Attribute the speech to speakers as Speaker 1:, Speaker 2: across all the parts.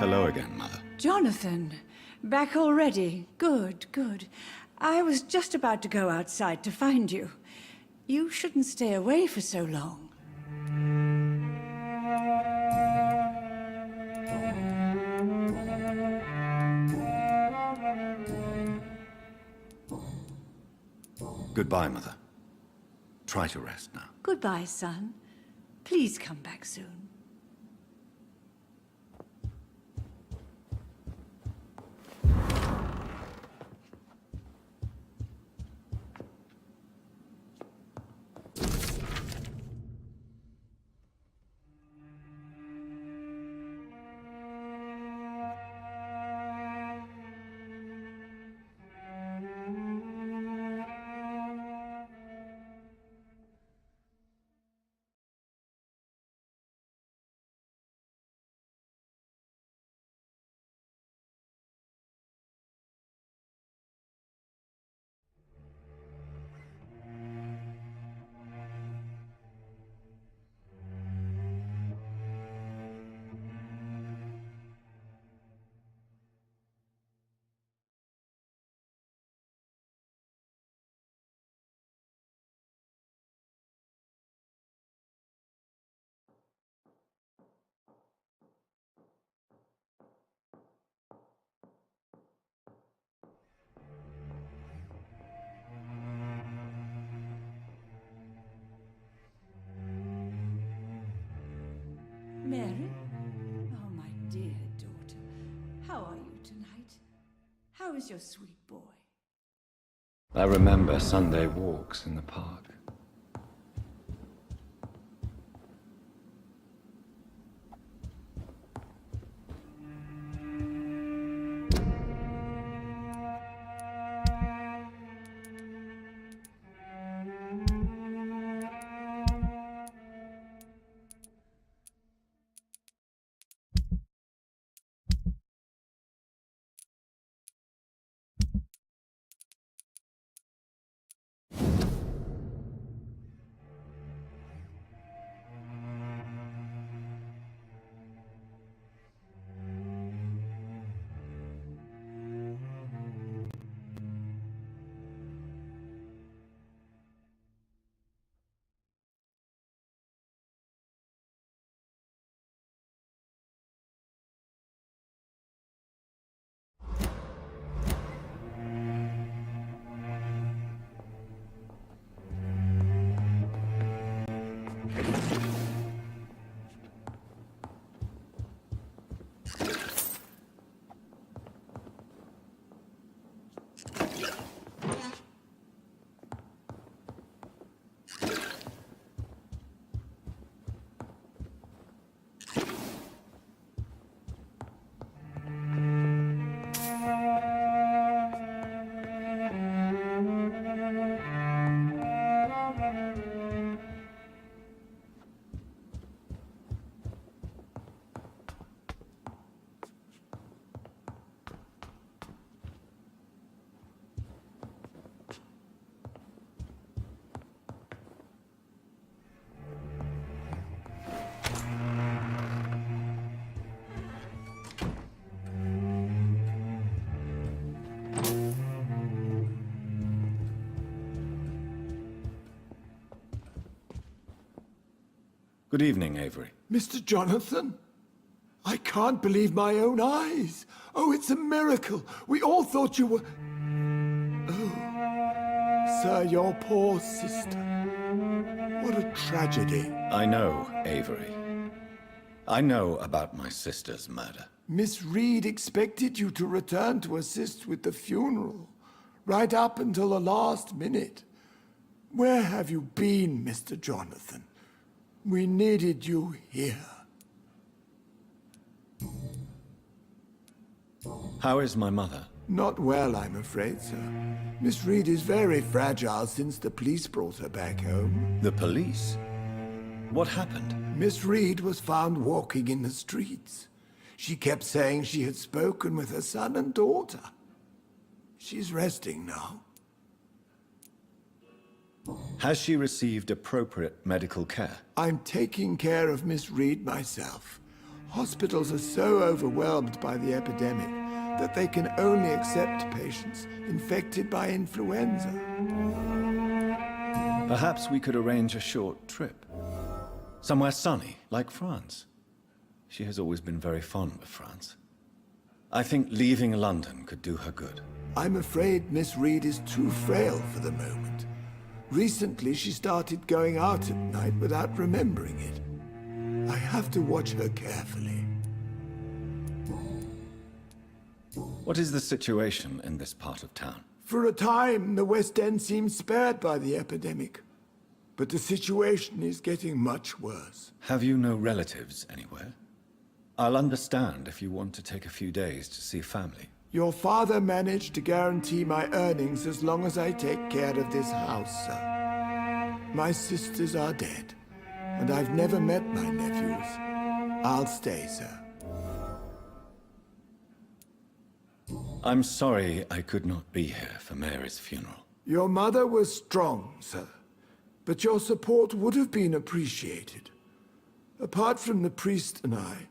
Speaker 1: Hello again, Mother.
Speaker 2: Jonathan, back already. Good, good. I was just about to go outside to find you. You shouldn't stay away for so long.
Speaker 1: Goodbye, Mother. Try to rest now.
Speaker 2: Goodbye, son. Please come back soon. Mary? Oh, my dear daughter. How are you tonight? How is your sweet boy?
Speaker 1: I remember Sunday walks in the park. Good evening, Avery.
Speaker 3: Mr. Jonathan? I can't believe my own eyes. Oh, it's a miracle. We all thought you were... Oh, sir, your poor sister. What a tragedy.
Speaker 1: I know, Avery. I know about my sister's murder.
Speaker 3: Miss Reed expected you to return to assist with the funeral, right up until the last minute. Where have you been, Mr. Jonathan? We needed you here.
Speaker 1: How is my mother?
Speaker 3: Not well, I'm afraid, sir. Miss Reed is very fragile since the police brought her back home.
Speaker 1: The police? What happened?
Speaker 3: Miss Reed was found walking in the streets. She kept saying she had spoken with her son and daughter. She's resting now.
Speaker 1: Has she received appropriate medical care?
Speaker 3: I'm taking care of Miss Reed myself. Hospitals are so overwhelmed by the epidemic that they can only accept patients infected by influenza.
Speaker 1: Perhaps we could arrange a short trip. Somewhere sunny, like France. She has always been very fond of France. I think leaving London could do her good.
Speaker 3: I'm afraid Miss Reed is too frail for the moment. Recently, she started going out at night without remembering it. I have to watch her carefully.
Speaker 1: What is the situation in this part of town?
Speaker 3: For a time, the West End seemed spared by the epidemic. But the situation is getting much worse.
Speaker 1: Have you no relatives anywhere? I'll understand if you want to take a few days to see family.
Speaker 3: Your father managed to guarantee my earnings as long as I take care of this house, sir. My sisters are dead, and I've never met my nephews. I'll stay, sir.
Speaker 1: I'm sorry I could not be here for Mary's funeral.
Speaker 3: Your mother was strong, sir, but your support would have been appreciated. Apart from the priest and I,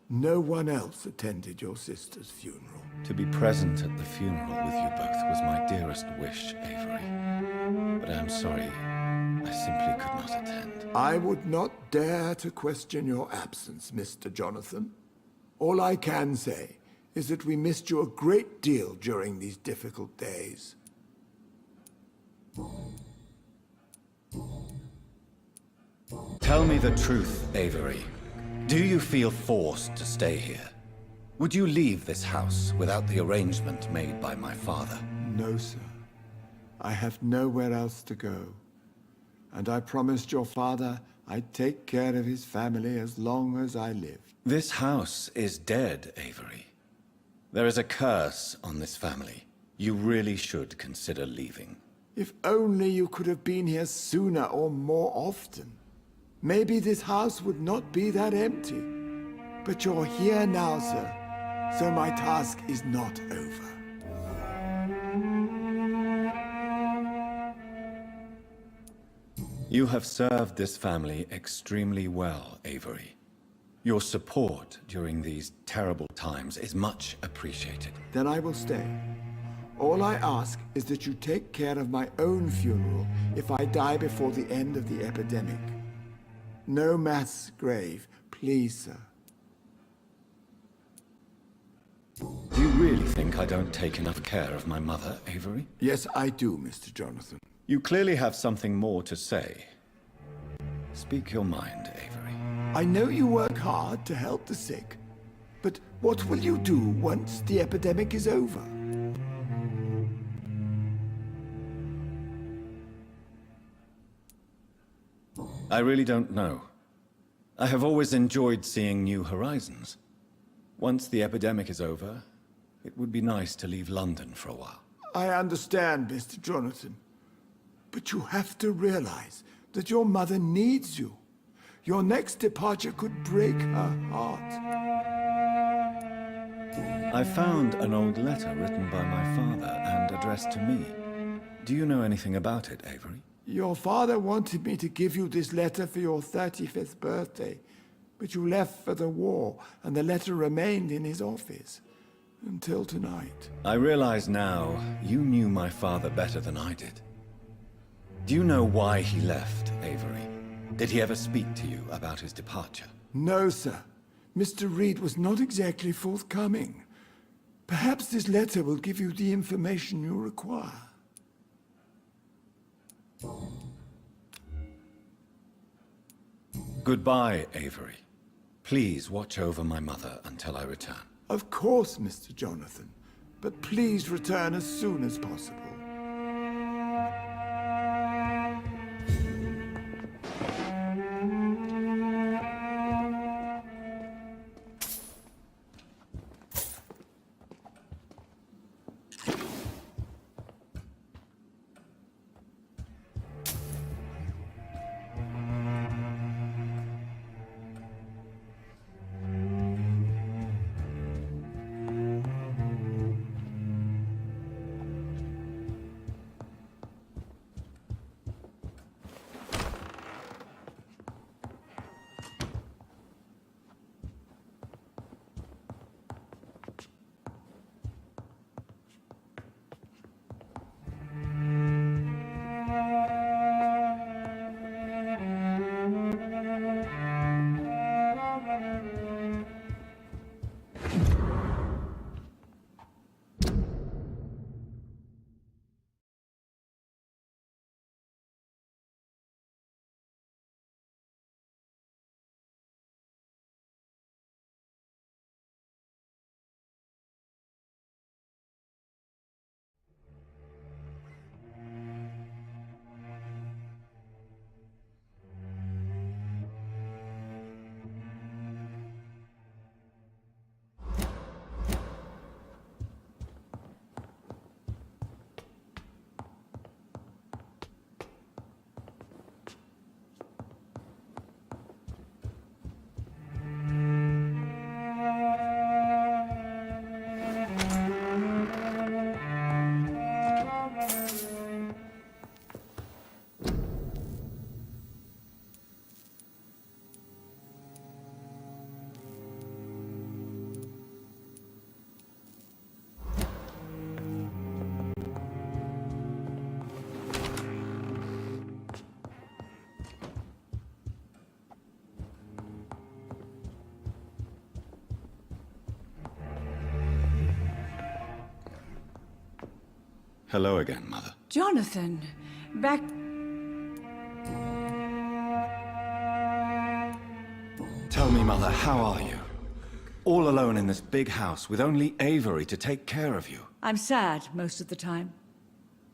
Speaker 3: no one else attended your sister's funeral.
Speaker 1: To be present at the funeral with you both was my dearest wish, Avery. But I am sorry, I simply could not attend.
Speaker 3: I would not dare to question your absence, Mr. Jonathan. All I can say is that we missed you a great deal during these difficult days.
Speaker 1: Tell me the truth, Avery. Do you feel forced to stay here? Would you leave this house without the arrangement made by my father?
Speaker 3: No, sir. I have nowhere else to go. And I promised your father I'd take care of his family as long as I lived.
Speaker 1: This house is dead, Avery. There is a curse on this family. You really should consider leaving.
Speaker 3: If only you could have been here sooner or more often. Maybe this house would not be that empty. But you're here now, sir, so my task is not over.
Speaker 1: You have served this family extremely well, Avery. Your support during these terrible times is much appreciated.
Speaker 3: Then I will stay. All I ask is that you take care of my own funeral if I die before the end of the epidemic. No mass grave, please, sir.
Speaker 1: Do you really think I don't take enough care of my mother, Avery?
Speaker 3: Yes, I do, Mr. Jonathan.
Speaker 1: You clearly have something more to say. Speak your mind, Avery.
Speaker 3: I know you work hard to help the sick, but what will you do once the epidemic is over?
Speaker 1: I really don't know. I have always enjoyed seeing new horizons. Once the epidemic is over, it would be nice to leave London for a while.
Speaker 3: I understand, Mr. Jonathan. But you have to realize that your mother needs you. Your next departure could break her heart.
Speaker 1: I found an old letter written by my father and addressed to me. Do you know anything about it, Avery?
Speaker 3: Your father wanted me to give you this letter for your 35th birthday, but you left for the war, and the letter remained in his office until tonight.
Speaker 1: I realize now you knew my father better than I did. Do you know why he left, Avery? Did he ever speak to you about his departure?
Speaker 3: No, sir. Mr. Reed was not exactly forthcoming. Perhaps this letter will give you the information you require.
Speaker 1: Goodbye, Avery. Please watch over my mother until I return.
Speaker 3: Of course, Mr. Jonathan. But please return as soon as possible.
Speaker 1: Hello again, Mother.
Speaker 2: Jonathan, back...
Speaker 1: Tell me, Mother, how are you? All alone in this big house with only Avery to take care of you.
Speaker 2: I'm sad most of the time.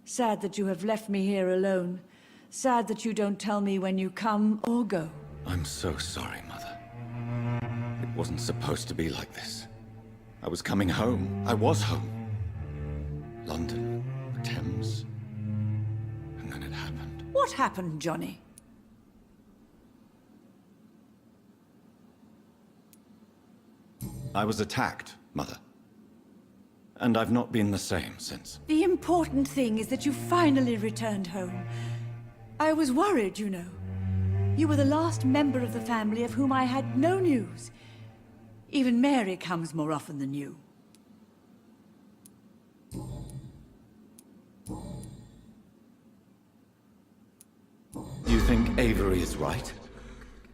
Speaker 2: Sad that you have left me here alone. Sad that you don't tell me when you come or go.
Speaker 1: I'm so sorry, Mother. It wasn't supposed to be like this. I was coming home. I was home. London, the Thames. And then it happened.
Speaker 2: What happened, Johnny?
Speaker 1: I was attacked, Mother. And I've not been the same since.
Speaker 2: The important thing is that you finally returned home. I was worried, you know. You were the last member of the family of whom I had no news. Even Mary comes more often than you.
Speaker 1: Do you think Avery is right?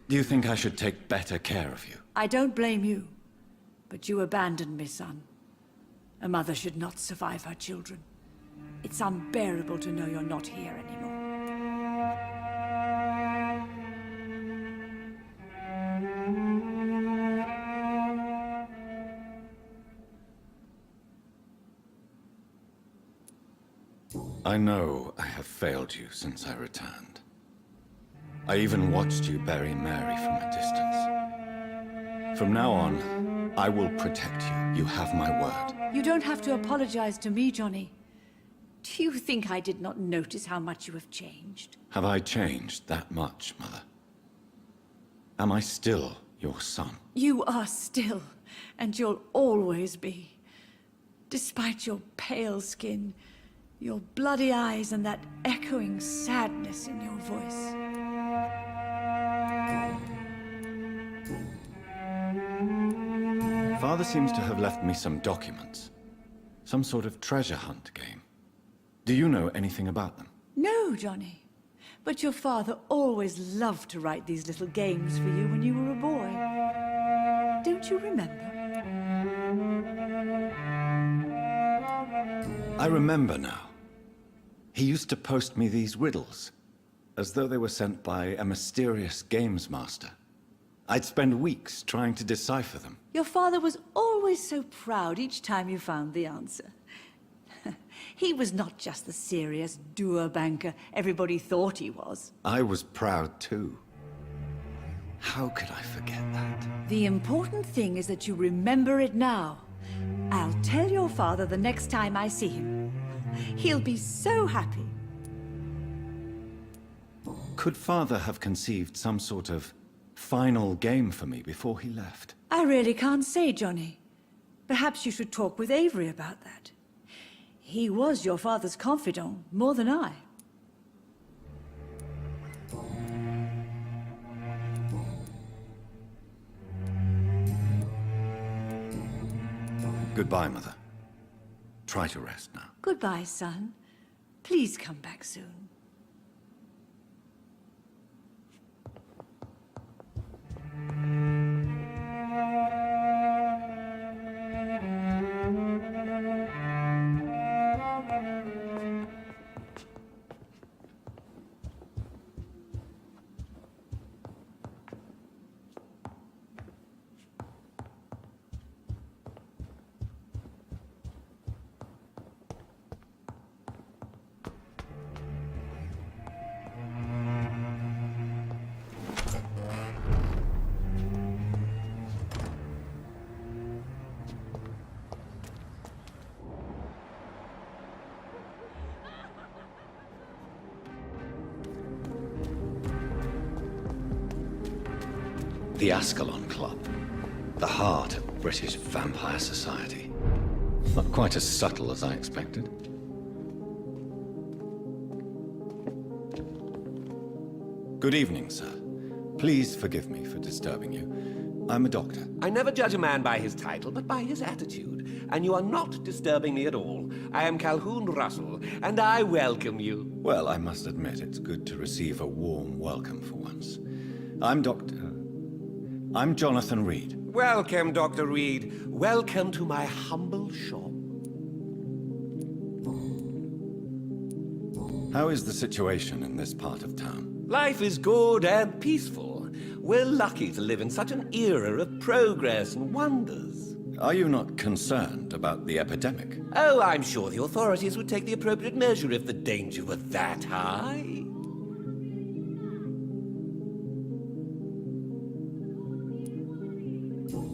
Speaker 1: Do you think I should take better care of you?
Speaker 2: I don't blame you. But you abandoned me, son. A mother should not survive her children. It's unbearable to know you're not here anymore.
Speaker 1: I know I have failed you since I returned. I even watched you bury Mary from a distance. From now on, I will protect you. You have my word.
Speaker 2: You don't have to apologize to me, Johnny. Do you think I did not notice how much you have changed?
Speaker 1: Have I changed that much, Mother? Am I still your son?
Speaker 2: You are still, and you'll always be. Despite your pale skin, your bloody eyes, and that echoing sadness in your voice.
Speaker 1: Father seems to have left me some documents. Some sort of treasure hunt game. Do you know anything about them?
Speaker 2: No, Johnny. But your father always loved to write these little games for you when you were a boy. Don't you remember?
Speaker 1: I remember now. He used to post me these riddles, as though they were sent by a mysterious games master. I'd spend weeks trying to decipher them.
Speaker 2: Your father was always so proud each time you found the answer. He was not just the serious doer banker everybody thought he was.
Speaker 1: I was proud too. How could I forget that?
Speaker 2: The important thing is that you remember it now. I'll tell your father the next time I see him. He'll be so happy.
Speaker 1: Could Father have conceived some sort of final game for me before he left?
Speaker 2: I really can't say, Johnny. Perhaps you should talk with Avery about that. He was your father's confidant, more than I.
Speaker 1: Goodbye, Mother. Try to rest now.
Speaker 2: Goodbye, son. Please come back soon.
Speaker 1: The Ascalon Club. The heart of British vampire society. Not quite as subtle as I expected. Good evening, sir. Please forgive me for disturbing you. I'm a doctor.
Speaker 4: I never judge a man by his title, but by his attitude. And you are not disturbing me at all. I am Calhoun Russell, and I welcome you.
Speaker 1: Well, I must admit it's good to receive a warm welcome for once. I'm Jonathan Reed.
Speaker 4: Welcome, Dr. Reed. Welcome to my humble shop.
Speaker 1: How is the situation in this part of town?
Speaker 4: Life is good and peaceful. We're lucky to live in such an era of progress and wonders.
Speaker 1: Are you not concerned about the epidemic?
Speaker 4: Oh, I'm sure the authorities would take the appropriate measure if the danger were that high.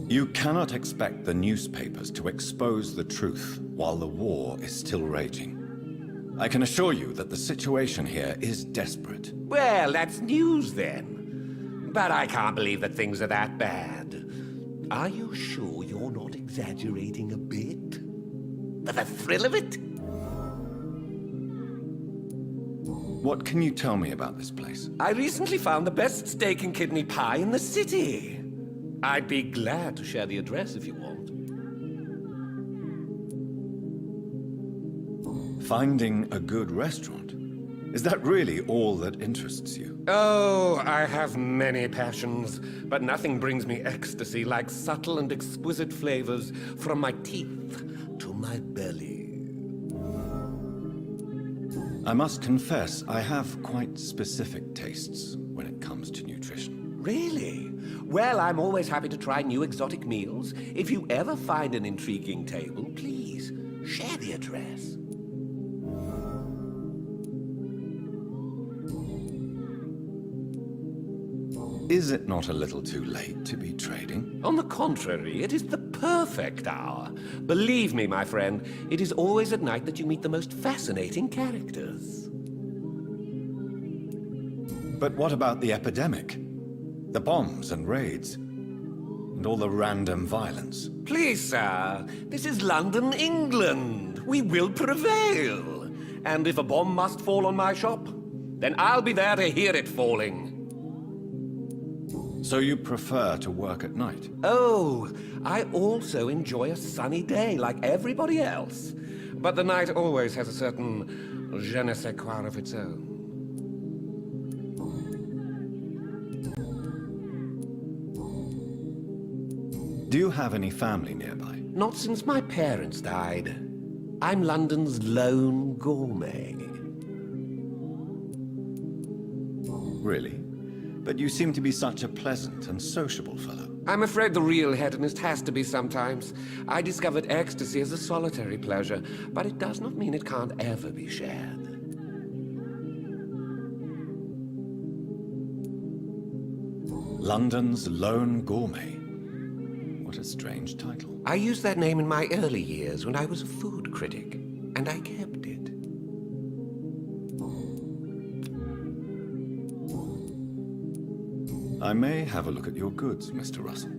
Speaker 1: You cannot expect the newspapers to expose the truth while the war is still raging. I can assure you that the situation here is desperate.
Speaker 4: Well, that's news then. But I can't believe that things are that bad. Are you sure you're not exaggerating a bit? For the thrill of it?
Speaker 1: What can you tell me about this place?
Speaker 4: I recently found the best steak and kidney pie in the city. I'd be glad to share the address if you want.
Speaker 1: Finding a good restaurant? Is that really all that interests you?
Speaker 4: Oh, I have many passions, but nothing brings me ecstasy like subtle and exquisite flavors from my teeth to my belly.
Speaker 1: I must confess, I have quite specific tastes when it comes to nutrition.
Speaker 4: Really? Well, I'm always happy to try new exotic meals. If you ever find an intriguing table, please share the address.
Speaker 1: Is it not a little too late to be trading?
Speaker 4: On the contrary, it is the perfect hour. Believe me, my friend, it is always at night that you meet the most fascinating characters.
Speaker 1: But what about the epidemic? The bombs and raids? And all the random violence?
Speaker 4: Please, sir, this is London, England. We will prevail. And if a bomb must fall on my shop, then I'll be there to hear it falling.
Speaker 1: So you prefer to work at night?
Speaker 4: Oh, I also enjoy a sunny day like everybody else. But the night always has a certain je ne sais quoi of its own.
Speaker 1: Do you have any family nearby?
Speaker 4: Not since my parents died. I'm London's lone gourmet.
Speaker 1: Really? But you seem to be such a pleasant and sociable fellow.
Speaker 4: I'm afraid the real hedonist has to be sometimes. I discovered ecstasy as a solitary pleasure, but it does not mean it can't ever be shared.
Speaker 1: London's lone gourmet. What a strange title.
Speaker 4: I used that name in my early years when I was a food critic, and I kept it.
Speaker 1: I may have a look at your goods, Mr. Russell.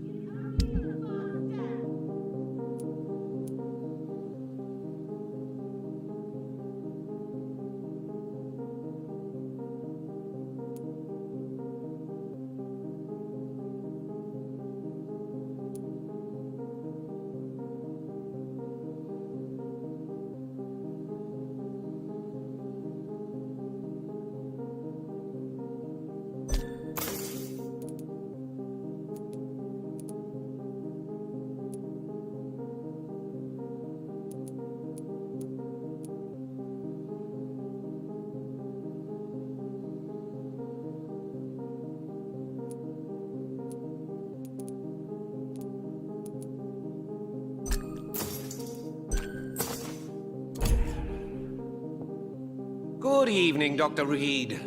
Speaker 4: Good evening, Dr. Reed.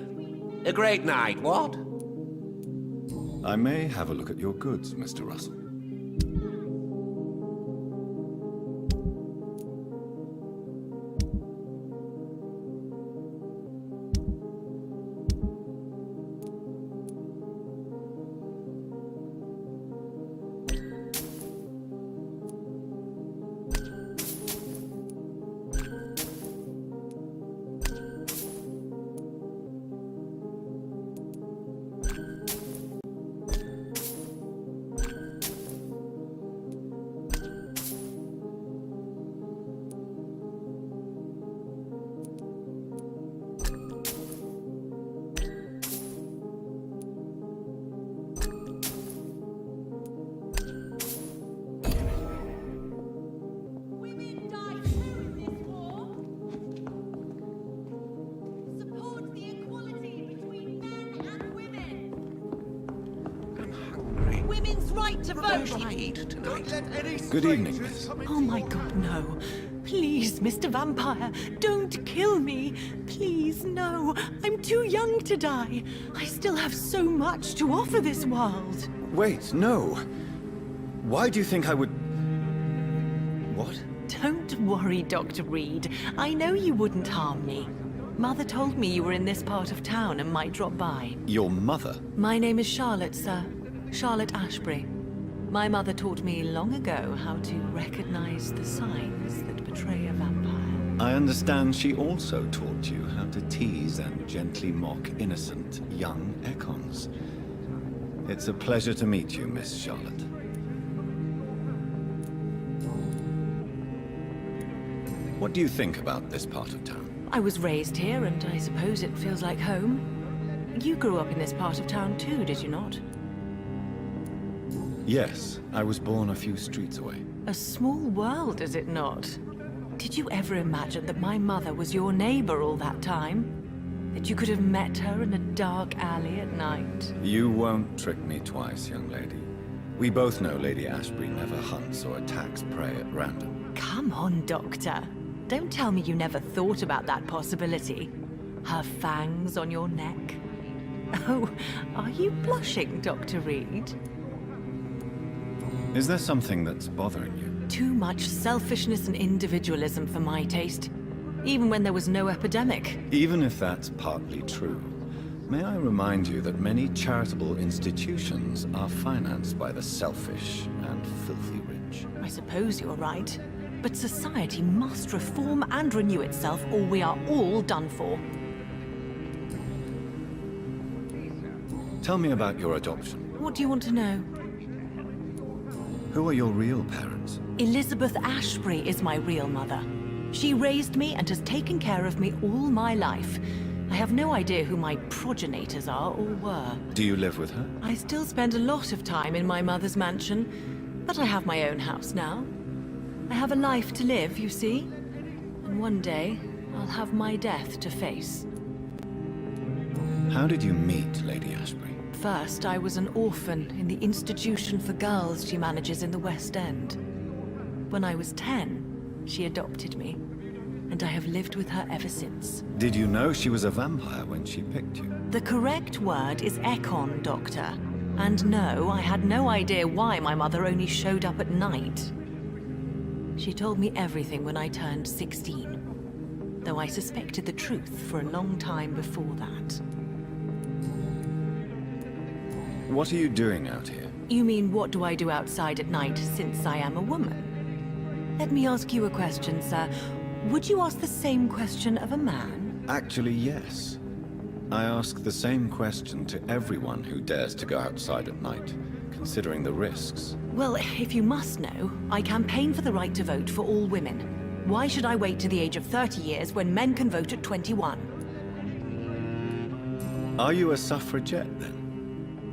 Speaker 4: A great night, what?
Speaker 1: I may have a look at your goods, Mr. Russell.
Speaker 5: right to vote.
Speaker 1: Good evening, miss.
Speaker 5: Oh my God, no. Please, Mr. Vampire, don't kill me. Please, no. I'm too young to die. I still have so much to offer this world.
Speaker 1: Wait, no. Why do you think I would... What?
Speaker 5: Don't worry, Dr. Reed. I know you wouldn't harm me. Mother told me you were in this part of town and might drop by.
Speaker 1: Your mother?
Speaker 5: My name is Charlotte, sir. Charlotte Ashbury. My mother taught me long ago how to recognize the signs that betray a vampire.
Speaker 1: I understand she also taught you how to tease and gently mock innocent young Econs. It's a pleasure to meet you, Miss Charlotte. What do you think about this part of town?
Speaker 5: I was raised here, and I suppose it feels like home. You grew up in this part of town too, did you not?
Speaker 1: Yes, I was born a few streets away.
Speaker 5: A small world, is it not? Did you ever imagine that my mother was your neighbor all that time? That you could have met her in a dark alley at night?
Speaker 1: You won't trick me twice, young lady. We both know Lady Ashbury never hunts or attacks prey at random.
Speaker 5: Come on, Doctor. Don't tell me you never thought about that possibility. Her fangs on your neck. Oh, are you blushing, Dr. Reed?
Speaker 1: Is there something that's bothering you?
Speaker 5: Too much selfishness and individualism for my taste. Even when there was no epidemic.
Speaker 1: Even if that's partly true, may I remind you that many charitable institutions are financed by the selfish and filthy rich.
Speaker 5: I suppose you're right. But society must reform and renew itself, or we are all done for.
Speaker 1: Tell me about your adoption.
Speaker 5: What do you want to know?
Speaker 1: Who are your real parents?
Speaker 5: Elizabeth Ashbury is my real mother. She raised me and has taken care of me all my life. I have no idea who my progenitors are or were.
Speaker 1: Do you live with her?
Speaker 5: I still spend a lot of time in my mother's mansion, but I have my own house now. I have a life to live, you see. And one day, I'll have my death to face.
Speaker 1: How did you meet Lady Ashbury?
Speaker 5: First, I was an orphan in the institution for girls she manages in the West End. When I was 10, she adopted me, and I have lived with her ever since.
Speaker 1: Did you know she was a vampire when she picked you?
Speaker 5: The correct word is Econ, Doctor. And no, I had no idea why my mother only showed up at night. She told me everything when I turned 16, though I suspected the truth for a long time before that.
Speaker 1: What are you doing out here?
Speaker 5: You mean, what do I do outside at night since I am a woman? Let me ask you a question, sir. Would you ask the same question of a man?
Speaker 1: Actually, yes. I ask the same question to everyone who dares to go outside at night, considering the risks.
Speaker 5: Well, if you must know, I campaign for the right to vote for all women. Why should I wait to the age of 30 years when men can vote at 21?
Speaker 1: Are you a suffragette, then?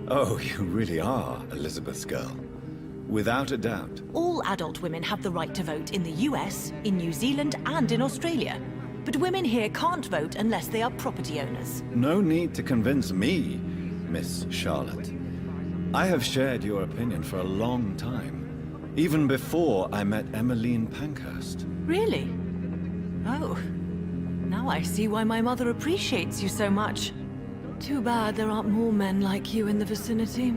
Speaker 1: Oh, you really are Elizabeth's girl. Without a doubt.
Speaker 5: All adult women have the right to vote in the US, in New Zealand, and in Australia. But women here can't vote unless they are property owners.
Speaker 1: No need to convince me, Miss Charlotte. I have shared your opinion for a long time. Even before I met Emmeline Pankhurst.
Speaker 5: Really? Oh. Now I see why my mother appreciates you so much. Too bad there aren't more men like you in the vicinity.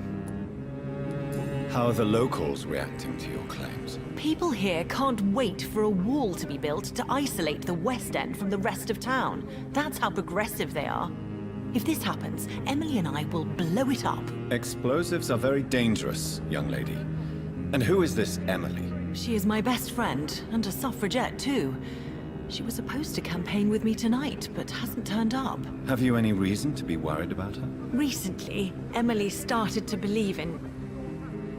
Speaker 1: How are the locals reacting to your claims?
Speaker 5: People here can't wait for a wall to be built to isolate the West End from the rest of town. That's how progressive they are. If this happens, Emily and I will blow it up.
Speaker 1: Explosives are very dangerous, young lady. And who is this Emily?
Speaker 5: She is my best friend, and a suffragette too. She was supposed to campaign with me tonight, but hasn't turned up.
Speaker 1: Have you any reason to be worried about her?
Speaker 5: Recently, Emily started to believe in...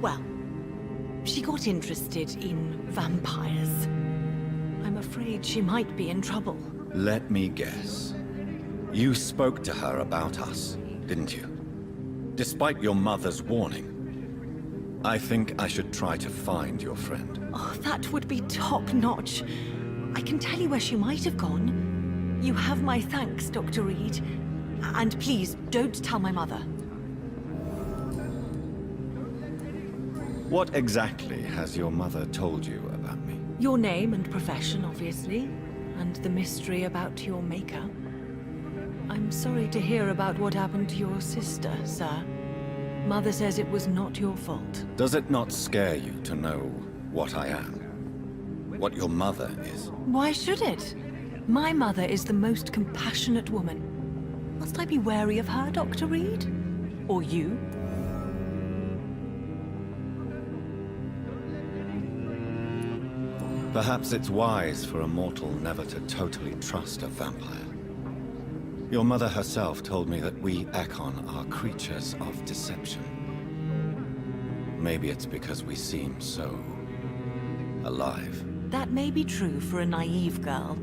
Speaker 5: well, she got interested in vampires. I'm afraid she might be in trouble.
Speaker 1: Let me guess. You spoke to her about us, didn't you? Despite your mother's warning. I think I should try to find your friend.
Speaker 5: Oh, that would be top-notch. I can tell you where she might have gone. You have my thanks, Dr. Reed. And please, don't tell my mother.
Speaker 1: What exactly has your mother told you about me?
Speaker 5: Your name and profession, obviously, and the mystery about your maker. I'm sorry to hear about what happened to your sister, sir. Mother says it was not your fault.
Speaker 1: Does it not scare you to know what I am? What your mother is?
Speaker 5: Why should it? My mother is the most compassionate woman. Must I be wary of her, Dr. Reed? Or you?
Speaker 1: Perhaps it's wise for a mortal never to totally trust a vampire. Your mother herself told me that we Ekon are creatures of deception. Maybe it's because we seem so alive.
Speaker 5: That may be true for a naive girl,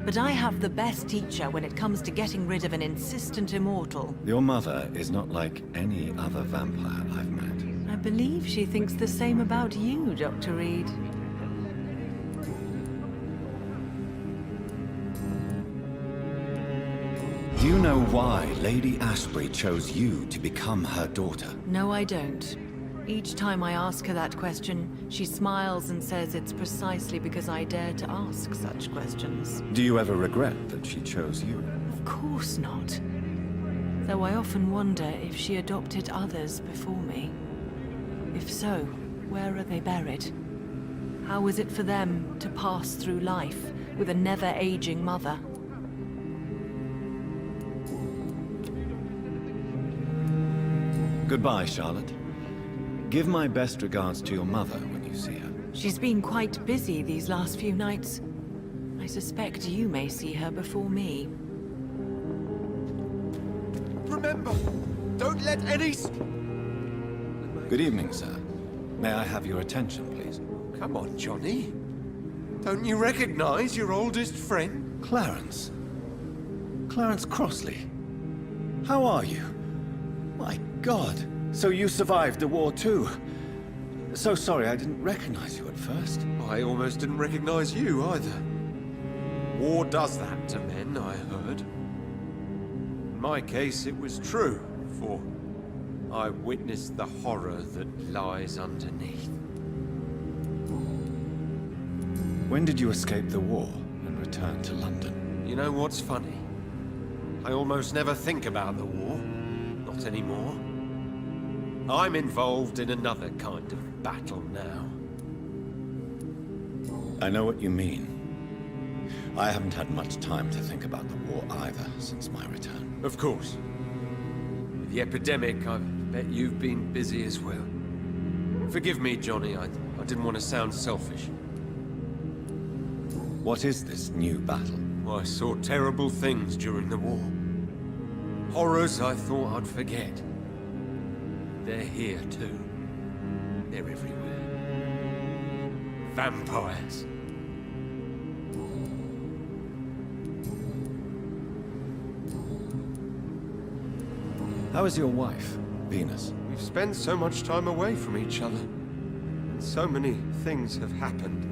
Speaker 5: but I have the best teacher when it comes to getting rid of an insistent immortal.
Speaker 1: Your mother is not like any other vampire I've met.
Speaker 5: I believe she thinks the same about you, Dr. Reed.
Speaker 1: Do you know why Lady Ashbury chose you to become her daughter?
Speaker 5: No, I don't. Each time I ask her that question, she smiles and says it's precisely because I dare to ask such questions.
Speaker 1: Do you ever regret that she chose you?
Speaker 5: Of course not. Though I often wonder if she adopted others before me. If so, where are they buried? How is it for them to pass through life with a never-aging mother?
Speaker 1: Goodbye, Charlotte. Give my best regards to your mother when you see her.
Speaker 5: She's been quite busy these last few nights. I suspect you may see her before me.
Speaker 6: Remember, don't let any...
Speaker 1: Good evening, sir. May I have your attention, please?
Speaker 6: Come on, Johnny. Don't you recognize your oldest friend?
Speaker 1: Clarence. Clarence Crossley. How are you? My God. So you survived the war too. So sorry I didn't recognize you at first.
Speaker 6: I almost didn't recognize you either. War does that to men, I heard. In my case, it was true, for I witnessed the horror that lies underneath.
Speaker 1: When did you escape the war and return to London?
Speaker 6: You know what's funny? I almost never think about the war. Not anymore. I'm involved in another kind of battle now.
Speaker 1: I know what you mean. I haven't had much time to think about the war either since my return.
Speaker 6: Of course. With the epidemic, I bet you've been busy as well. Forgive me, Johnny, I didn't want to sound selfish.
Speaker 1: What is this new battle?
Speaker 6: I saw terrible things during the war. Horrors I thought I'd forget. They're here too. They're everywhere. Vampires.
Speaker 1: How is your wife, Venus?
Speaker 6: We've spent so much time away from each other. And so many things have happened.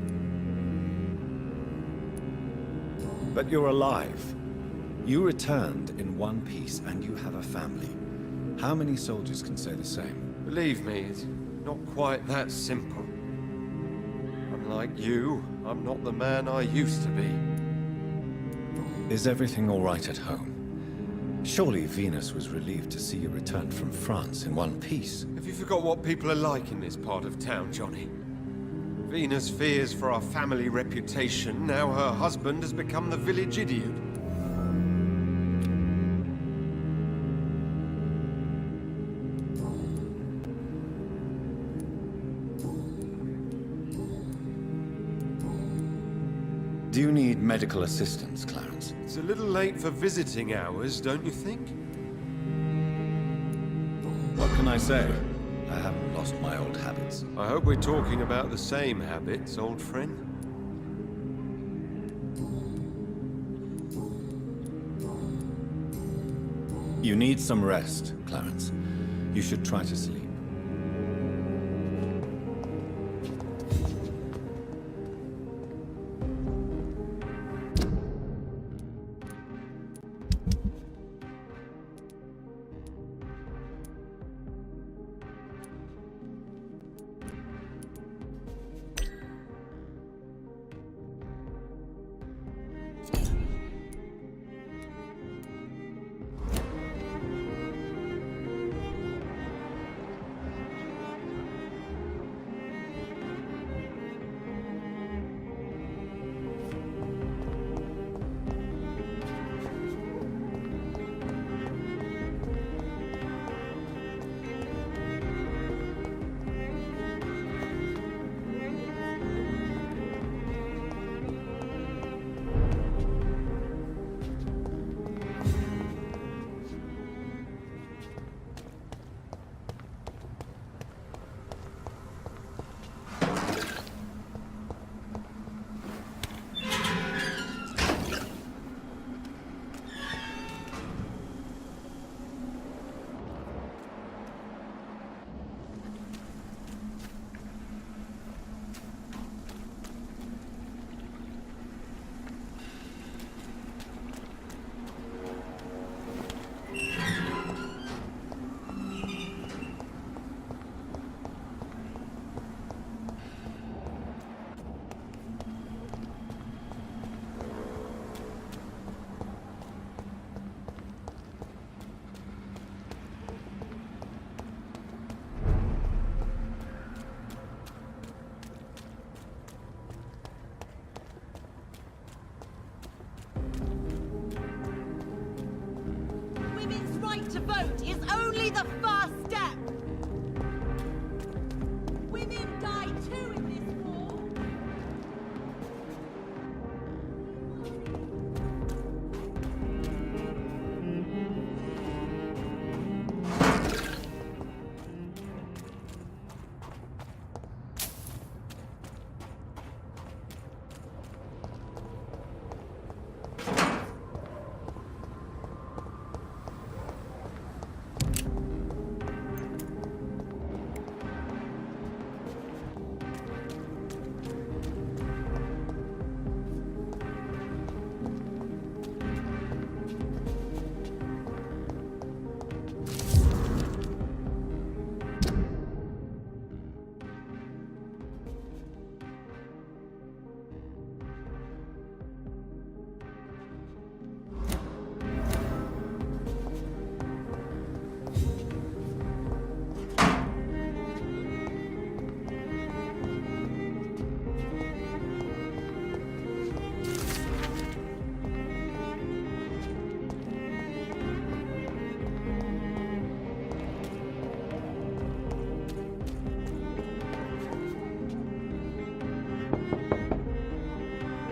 Speaker 1: But you're alive. You returned in one piece and you have a family. How many soldiers can say the same?
Speaker 6: Believe me, it's not quite that simple. Unlike you, I'm not the man I used to be.
Speaker 1: Is everything all right at home? Surely Venus was relieved to see you return from France in one piece.
Speaker 6: Have you forgot what people are like in this part of town, Johnny? Venus fears for our family reputation. Now her husband has become the village idiot.
Speaker 1: Do you need medical assistance, Clarence?
Speaker 6: It's a little late for visiting hours, don't you think?
Speaker 1: What can I say? I haven't lost my old habits.
Speaker 6: I hope we're talking about the same habits, old friend.
Speaker 1: You need some rest, Clarence. You should try to sleep.
Speaker 5: right to vote is only the first step. Women die too in this war.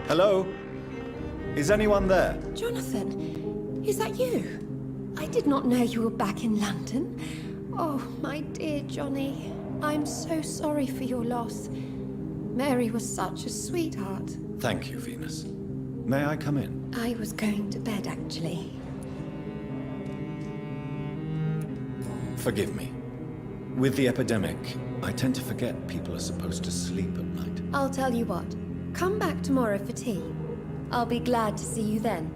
Speaker 1: Hello? Is anyone there?
Speaker 7: Jonathan, is that you? I did not know you were back in London. Oh, my dear Johnny, I'm so sorry for your loss. Mary was such a sweetheart.
Speaker 1: Thank you, Venus. May I come in?
Speaker 7: I was going to bed, actually.
Speaker 1: Forgive me. With the epidemic, I tend to forget people are supposed to sleep at night.
Speaker 7: I'll tell you what. Come back tomorrow for tea. I'll be glad to see you then.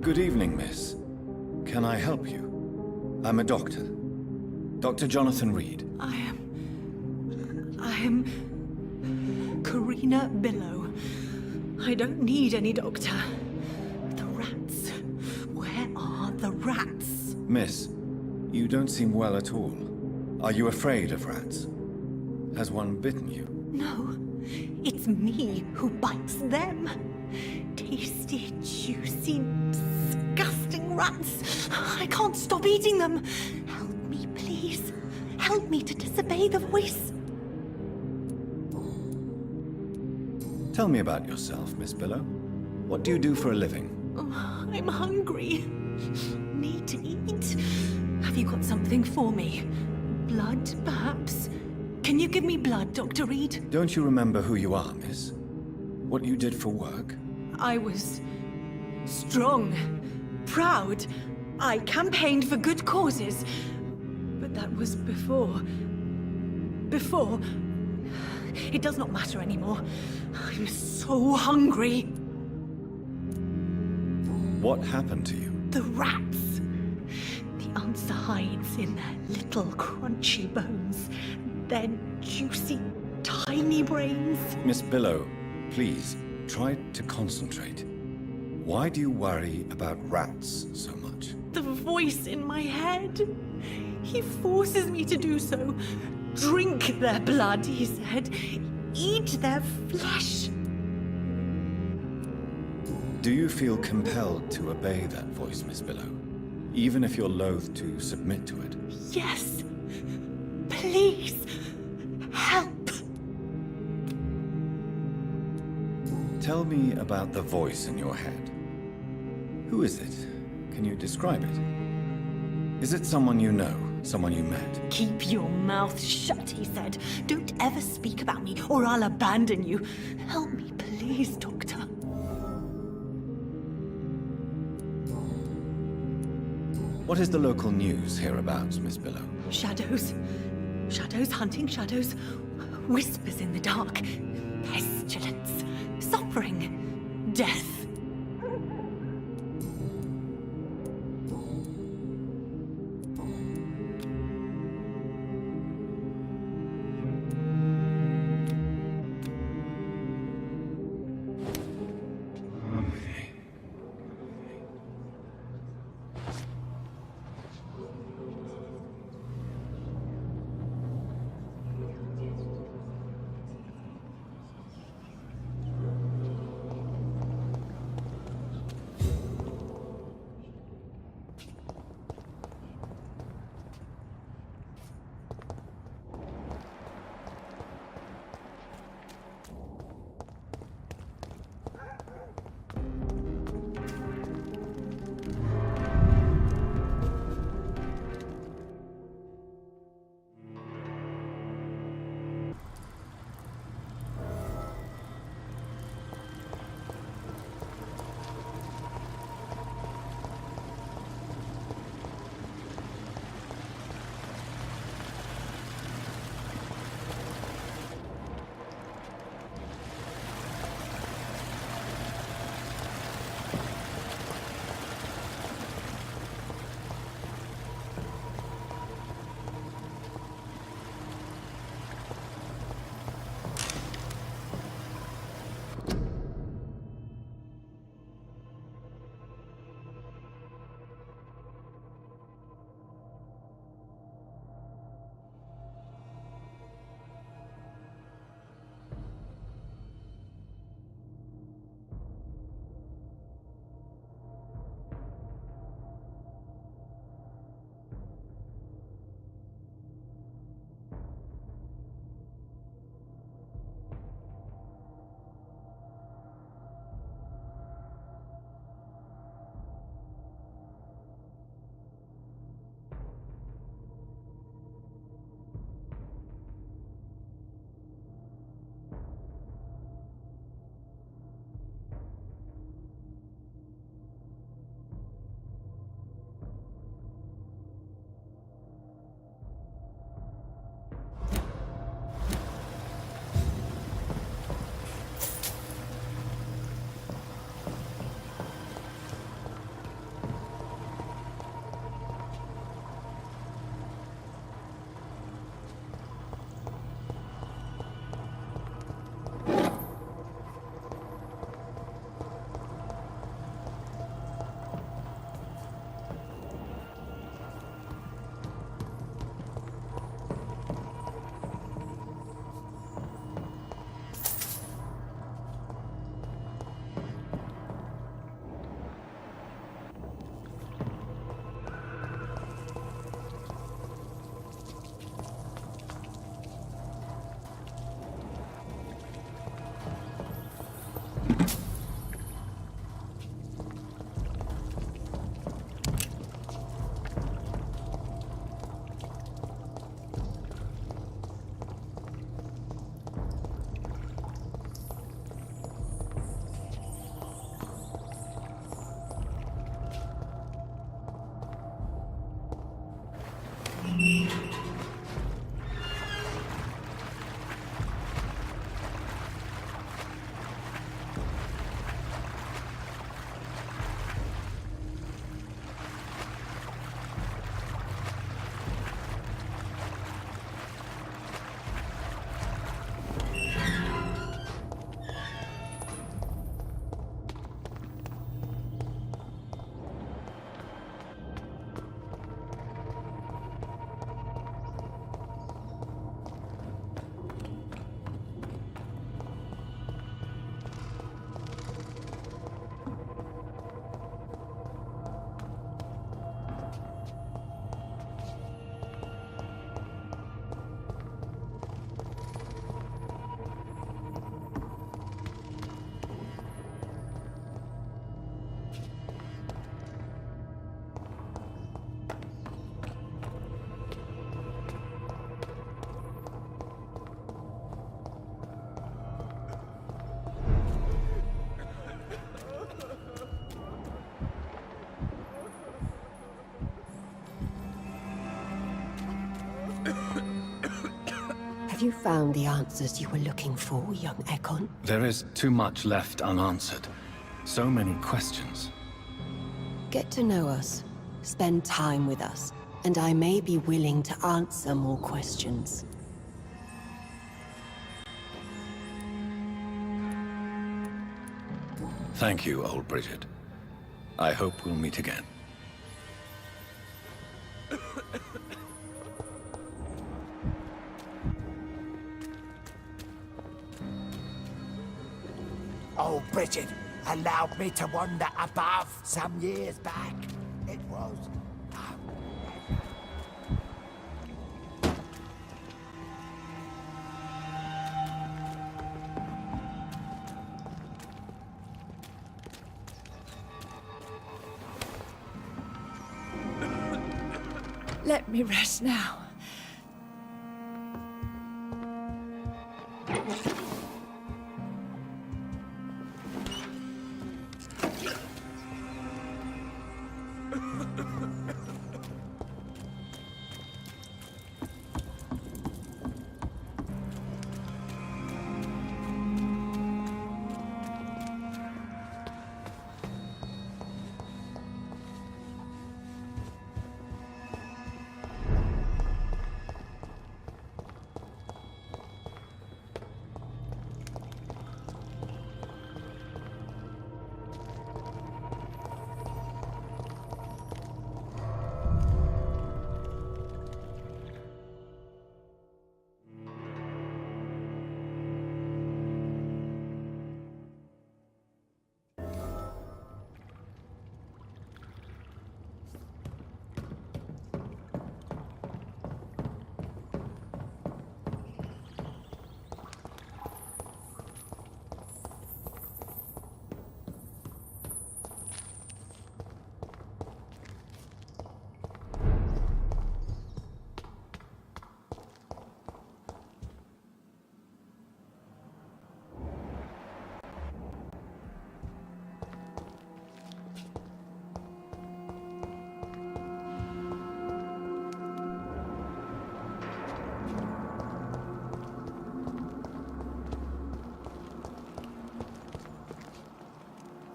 Speaker 1: Good evening, miss. Can I help you? I'm a doctor. Dr. Jonathan Reed.
Speaker 5: I am Karina Billow. I don't need any doctor. The rats. Where are the rats?
Speaker 1: Miss, you don't seem well at all. Are you afraid of rats? Has one bitten you?
Speaker 5: No, it's me who bites them. Tasty, juicy, disgusting rats. I can't stop eating them. Help me, please. Help me to disobey the voice.
Speaker 1: Tell me about yourself, Miss Billow. What do you do for a living?
Speaker 5: Oh, I'm hungry. Need to eat. Have you got something for me? Blood, perhaps? Can you give me blood, Dr. Reed?
Speaker 1: Don't you remember who you are, miss? What you did for work?
Speaker 5: I was strong, proud. I campaigned for good causes. But that was before. Before. It does not matter anymore. I'm so hungry.
Speaker 1: What happened to you?
Speaker 5: The rats. The answer hides in their little crunchy bones. Their juicy, tiny brains.
Speaker 1: Miss Billow, please, try to concentrate. Why do you worry about rats so much?
Speaker 5: The voice in my head. He forces me to do so. Drink their blood, he said. Eat their flesh.
Speaker 1: Do you feel compelled to obey that voice, Miss Billow? Even if you're loath to submit to it?
Speaker 5: Yes, Please, help.
Speaker 1: Tell me about the voice in your head. Who is it? Can you describe it? Is it someone you know? Someone you met?
Speaker 5: Keep your mouth shut, he said. Don't ever speak about me, or I'll abandon you. Help me, please, Doctor.
Speaker 1: What is the local news hereabouts, Miss Billow?
Speaker 5: Shadows. Shadows hunting shadows. Whispers in the dark. Pestilence. Suffering. Death.
Speaker 7: Have you found the answers you were looking for, young Ekon?
Speaker 1: There is too much left unanswered. So many questions.
Speaker 7: Get to know us. Spend time with us. And I may be willing to answer more questions.
Speaker 1: Thank you, old Bridget. I hope we'll meet again.
Speaker 8: Oh, Bridget allowed me to wander above some years back. It was...
Speaker 2: Let me rest now.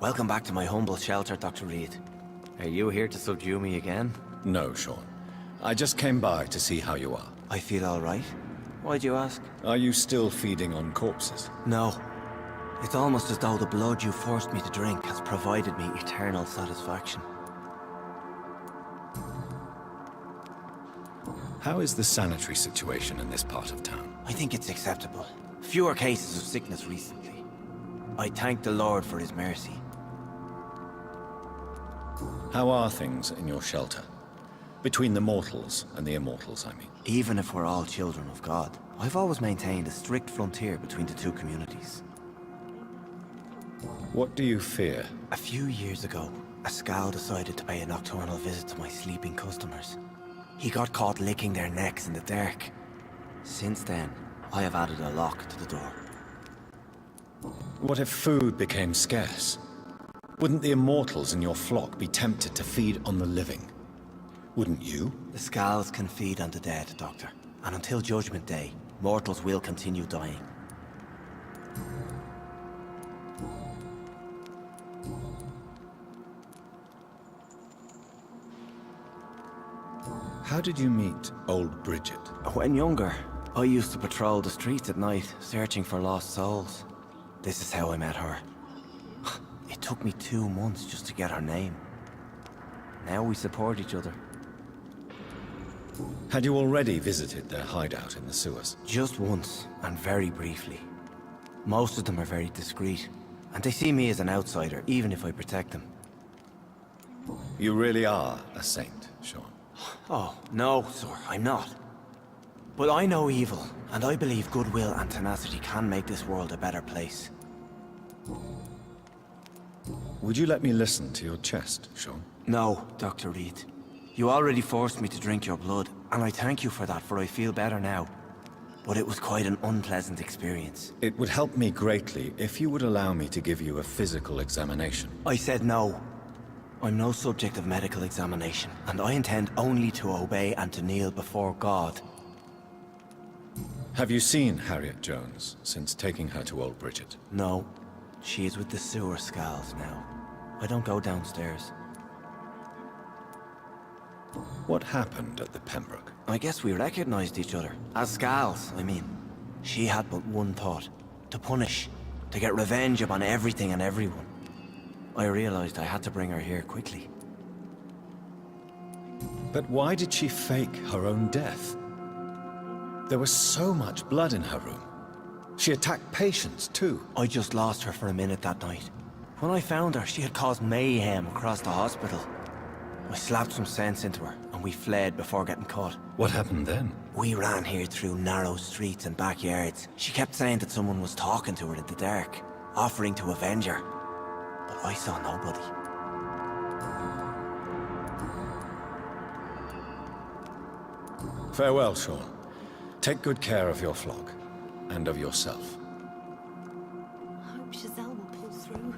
Speaker 9: Welcome back to my humble shelter, Dr. Reed. Are you here to subdue me again?
Speaker 1: No, Sean. I just came by to see how you are.
Speaker 9: I feel all right. Why'd you ask?
Speaker 1: Are you still feeding on corpses?
Speaker 9: No. It's almost as though the blood you forced me to drink has provided me eternal satisfaction.
Speaker 1: How is the sanitary situation in this part of town?
Speaker 9: I think it's acceptable. Fewer cases of sickness recently. I thank the Lord for his mercy.
Speaker 1: How are things in your shelter? Between the mortals and the immortals, I mean.
Speaker 9: Even if we're all children of God, I've always maintained a strict frontier between the two communities.
Speaker 1: What do you fear?
Speaker 9: A few years ago, Ascalon decided to pay a nocturnal visit to my sleeping customers. He got caught licking their necks in the dark. Since then, I have added a lock to the door.
Speaker 1: What if food became scarce? Wouldn't the immortals in your flock be tempted to feed on the living? Wouldn't you?
Speaker 9: The Scals can feed on the dead, Doctor. And until Judgment Day, mortals will continue dying.
Speaker 1: How did you meet old Bridget?
Speaker 9: When younger, I used to patrol the streets at night, searching for lost souls. This is how I met her. It took me 2 months just to get her name. Now we support each other.
Speaker 1: Had you already visited their hideout in the sewers?
Speaker 9: Just once, and very briefly. Most of them are very discreet, and they see me as an outsider, even if I protect them.
Speaker 1: You really are a saint, Sean.
Speaker 9: Oh, no, sir, I'm not. But I know evil, and I believe goodwill and tenacity can make this world a better place.
Speaker 1: Would you let me listen to your chest, Sean?
Speaker 9: No, Dr. Reed. You already forced me to drink your blood, and I thank you for that, for I feel better now. But it was quite an unpleasant experience.
Speaker 1: It would help me greatly if you would allow me to give you a physical examination.
Speaker 9: I said no. I'm no subject of medical examination, and I intend only to obey and to kneel before God.
Speaker 1: Have you seen Harriet Jones since taking her to Old Bridget?
Speaker 9: No, she is with the sewer Scals now. I don't go downstairs.
Speaker 1: What happened at the Pembroke?
Speaker 9: I guess we recognized each other. As Scals, I mean. She had but one thought. To punish. To get revenge upon everything and everyone. I realized I had to bring her here quickly.
Speaker 1: But why did she fake her own death? There was so much blood in her room. She attacked patients, too.
Speaker 9: I just lost her for a minute that night. When I found her, she had caused mayhem across the hospital. I slapped some sense into her, and we fled before getting caught.
Speaker 1: What happened then?
Speaker 9: We ran here through narrow streets and backyards. She kept saying that someone was talking to her in the dark, offering to avenge her. But I saw nobody.
Speaker 1: Farewell, Sean. Take good care of your flock, and of yourself.
Speaker 5: I hope Giselle will pull through.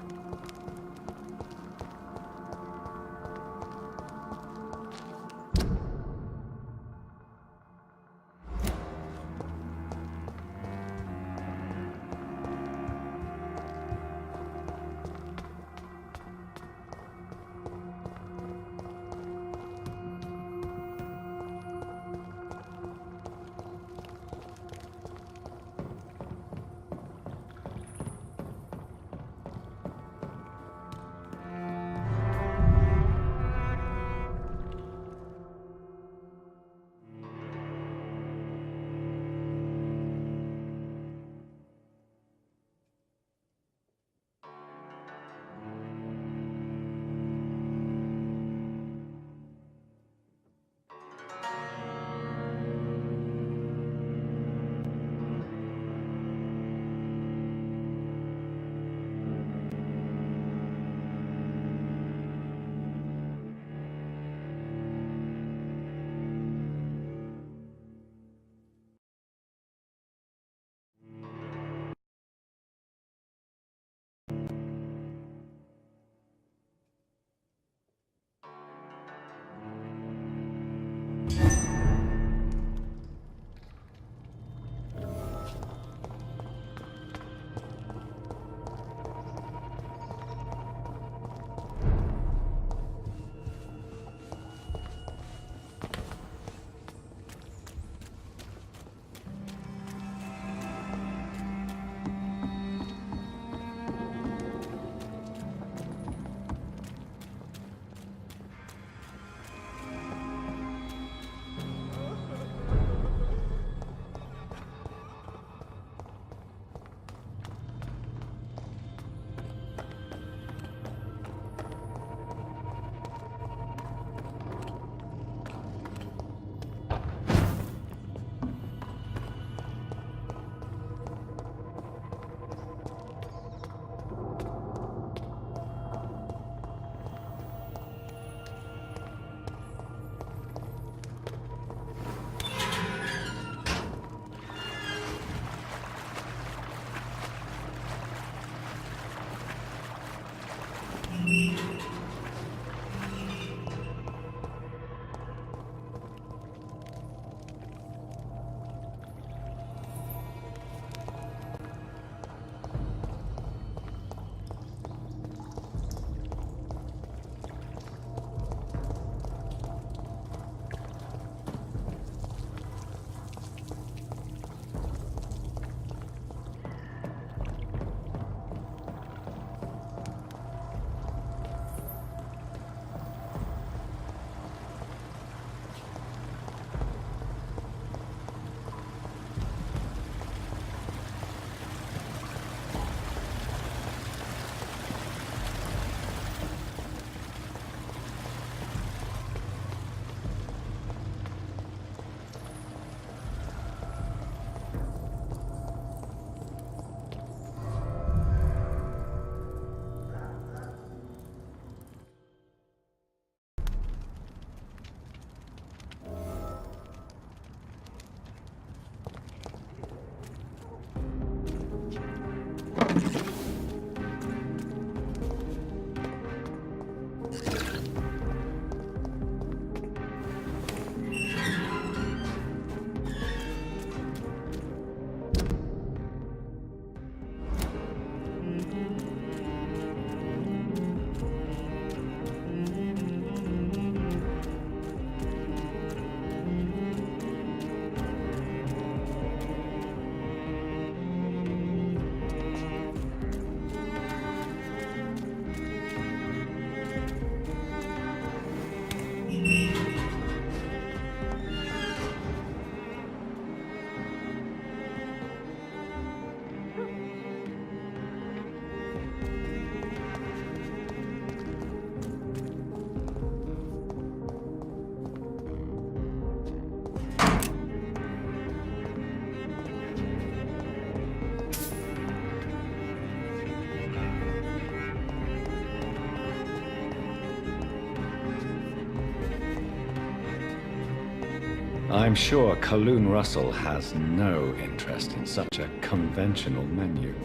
Speaker 1: I'm sure Kaloon Russell has no interest in such a conventional menu.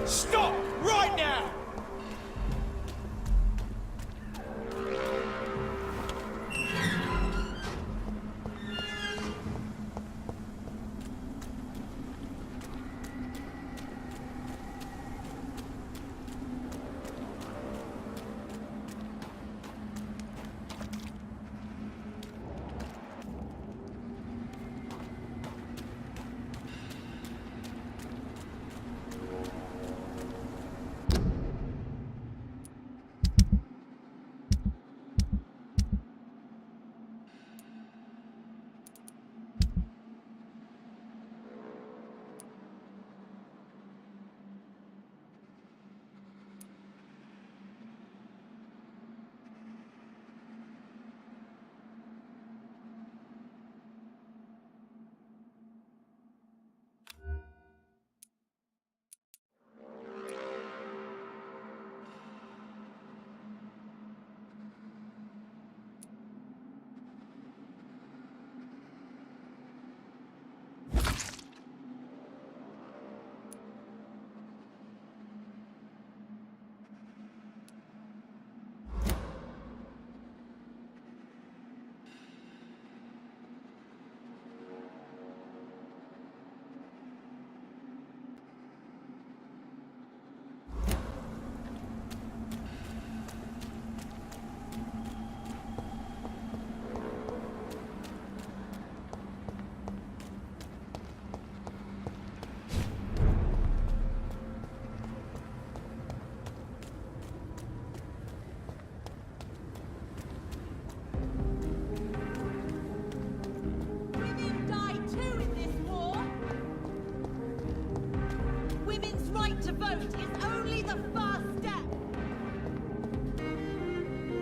Speaker 6: Stop! Right now!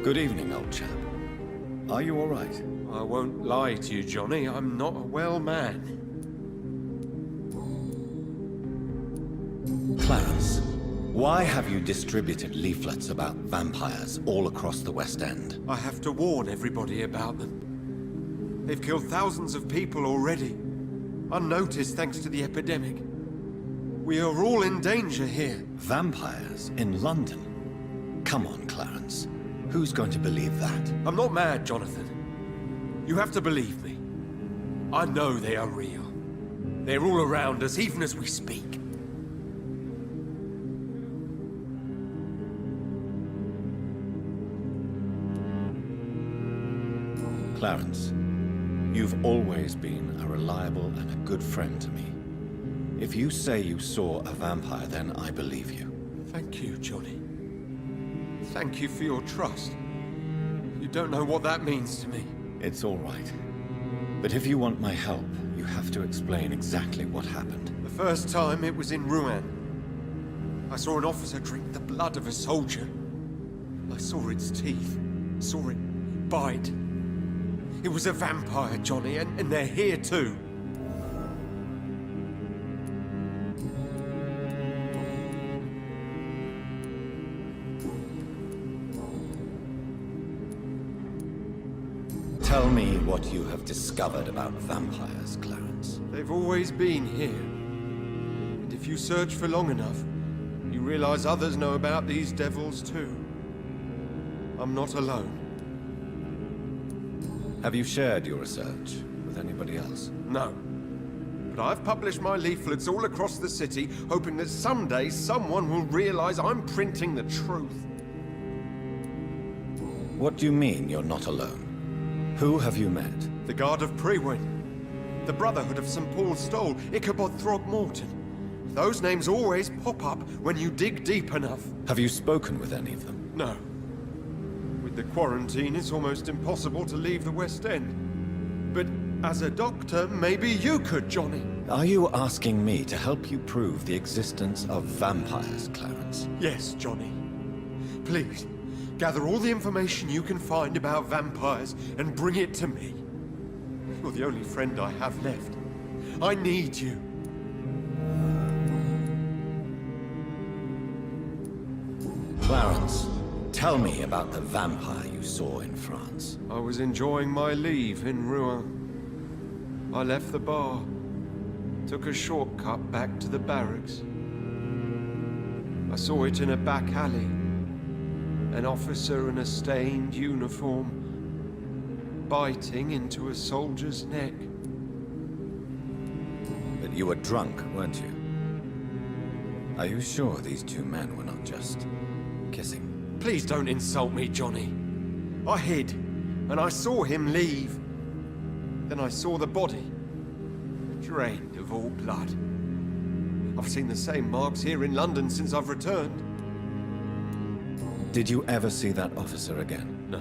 Speaker 1: Good evening, old chap. Are you all right?
Speaker 6: I won't lie to you, Johnny. I'm not a well man.
Speaker 1: Clarence, why have you distributed leaflets about vampires all across the West End?
Speaker 6: I have to warn everybody about them. They've killed thousands of people already. unnoticed thanks to the epidemic. We are all in danger here.
Speaker 1: Vampires in London? Come on, Clarence. Who's going to believe that?
Speaker 6: I'm not mad, Jonathan. You have to believe me. I know they are real. They're all around us, even as we speak.
Speaker 1: Clarence, you've always been a reliable and a good friend to me. If you say you saw a vampire, then I believe you.
Speaker 6: Thank you, Johnny. Thank you for your trust. You don't know what that means to me.
Speaker 1: It's all right. But if you want my help, you have to explain exactly what happened.
Speaker 6: The first time it was in Rouen. I saw an officer drink the blood of a soldier. I saw its teeth, saw it bite. It was a vampire, Johnny, and they're here too.
Speaker 1: Tell me what you have discovered about vampires, Clarence.
Speaker 6: They've always been here. And if you search for long enough, you realize others know about these devils too. I'm not alone.
Speaker 1: Have you shared your research with anybody else?
Speaker 6: No. But I've published my leaflets all across the city, hoping that someday someone will realize I'm printing the truth.
Speaker 1: What do you mean you're not alone? Who have you met?
Speaker 6: The Guard of Prewin, the Brotherhood of St. Paul's Stole, Ichabod Throgmorton. Those names always pop up when you dig deep enough.
Speaker 1: Have you spoken with any of them?
Speaker 6: No. With the quarantine, it's almost impossible to leave the West End. But as a doctor, maybe you could, Johnny.
Speaker 1: Are you asking me to help you prove the existence of vampires, Clarence?
Speaker 6: Yes, Johnny. Please, gather all the information you can find about vampires and bring it to me. You're the only friend I have left. I need you.
Speaker 1: Clarence, tell me about the vampire you saw in France.
Speaker 6: I was enjoying my leave in Rouen. I left the bar, took a shortcut back to the barracks. I saw it in a back alley. An officer in a stained uniform, biting into a soldier's neck.
Speaker 1: But you were drunk, weren't you? Are you sure these two men were not just kissing?
Speaker 6: Please don't insult me, Johnny. I hid, and I saw him leave. Then I saw the body, drained of all blood. I've seen the same marks here in London since I've returned.
Speaker 1: Did you ever see that officer again?
Speaker 6: No.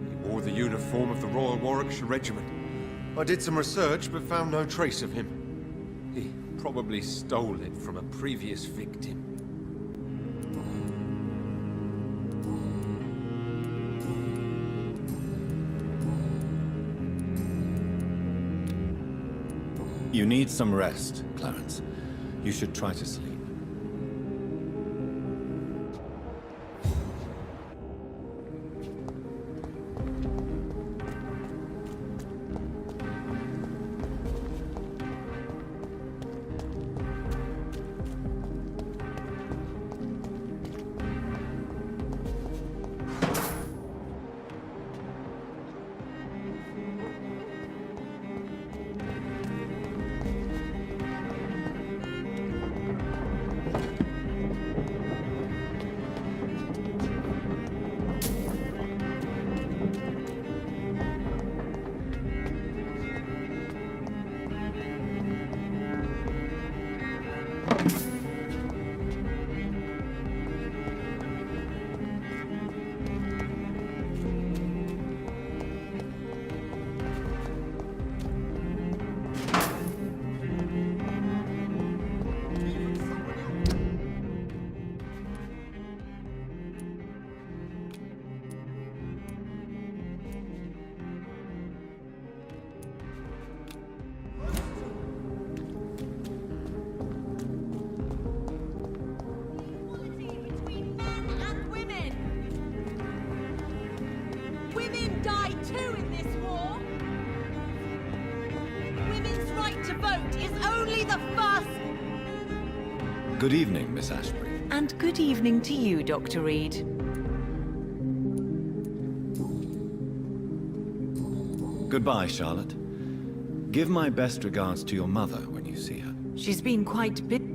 Speaker 6: He wore the uniform of the Royal Warwickshire Regiment. I did some research, but found no trace of him. He probably stole it from a previous victim.
Speaker 1: You need some rest, Clarence. You should try to sleep. Good evening, Miss Ashbury.
Speaker 5: And good evening to you, Dr. Reed.
Speaker 1: Goodbye, Charlotte. Give my best regards to your mother when you see her.
Speaker 5: She's been quite busy.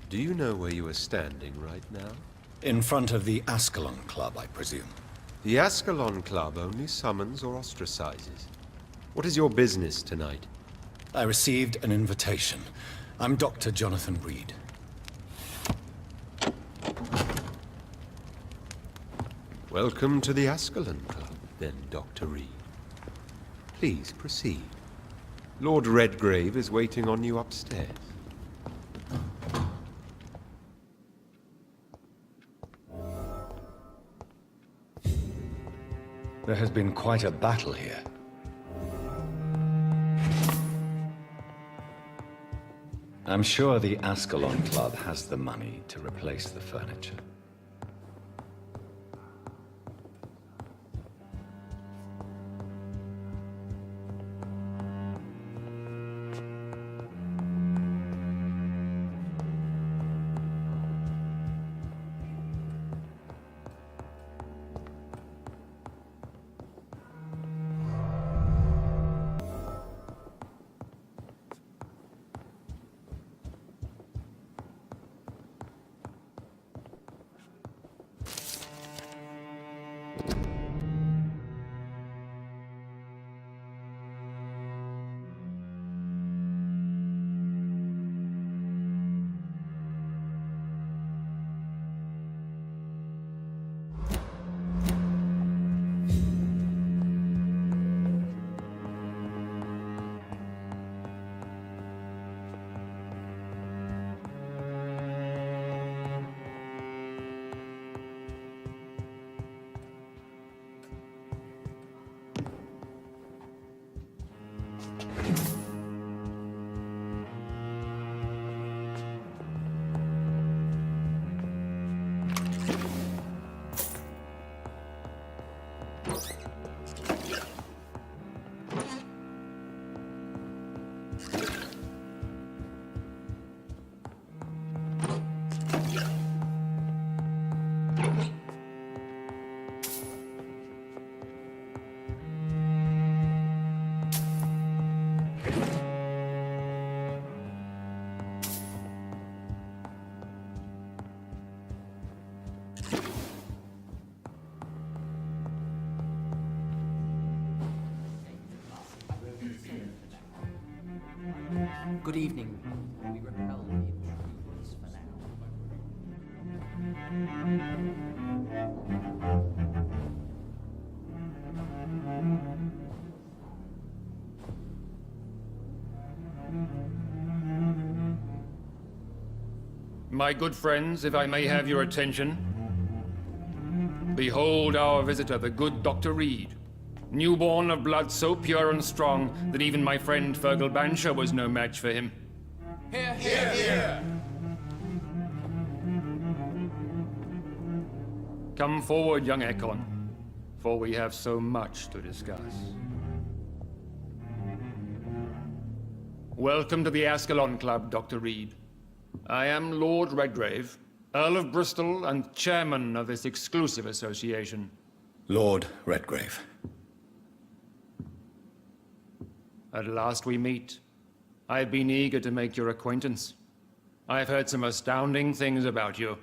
Speaker 6: Do you know where you are standing right now?
Speaker 1: In front of the Ascalon Club, I presume.
Speaker 6: The Ascalon Club only summons or ostracizes. What is your business tonight?
Speaker 1: I received an invitation. I'm Dr. Jonathan Reed.
Speaker 6: Welcome to the Ascalon Club, then, Dr. Reed. Please proceed. Lord Redgrave is waiting on you upstairs.
Speaker 1: There has been quite a battle here. I'm sure the Ascalon Club has the money to replace the furniture.
Speaker 10: Good evening. We repel the intruders for now.
Speaker 11: My good friends, if I may have your attention. Behold our visitor, the good Dr. Reed. Newborn of blood so pure and strong that even my friend Fergal Bansher was no match for him.
Speaker 10: Hear, hear, hear!
Speaker 11: Come forward, young Ekon, for we have so much to discuss. Welcome to the Ascalon Club, Dr. Reed. I am Lord Redgrave, Earl of Bristol and chairman of this exclusive association.
Speaker 1: Lord Redgrave.
Speaker 11: At last we meet. I've been eager to make your acquaintance. I've heard some astounding things about you.